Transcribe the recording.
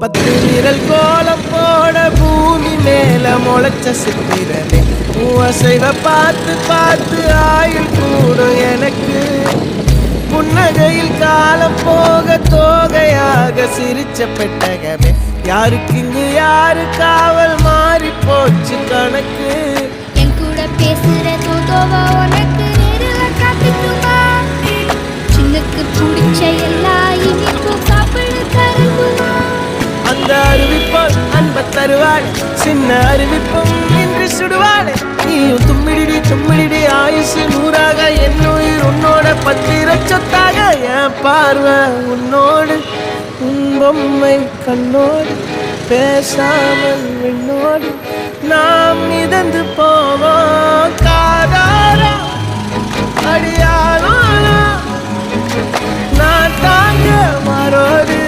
10 விரல் கோலம் போட பூமி மேல முளைச்ச சித்திரமே அசைவ பார்த்து பார்த்து ஆயுள் கூடும் எனக்கு புன்னகையில் காலம் போக தோகையாக சிரிச்ச பெட்டகமே யாருக்கு இங்கு யாரு காவல் மாறி போச்சு கணக்கு என் கூட பேசுற தோதோவா உனக்கு நேரில் காட்டுக்குமா சின்னுக்கு பிடிச்ச எல்லா இனிப்பும் சாப்பிட தருக்குமா அந்த அறிவிப்போல் அன்ப தருவாள் சின்ன அறிவிப்பும் இன்று சுடுவாளே நீயும் தும்மிடி தும்மிடி ஆயுசு 100ஆக என் உயிர் உன்னோட 10 சொத்தாக என் பார்வை உன்னோடு உன் பொம்மை கண்ணோடு பேசாமல் விண்ணோடு நாம் மிதந்து போவோம் காதாரா அடியாளோ நான் தாங்க மாறோடு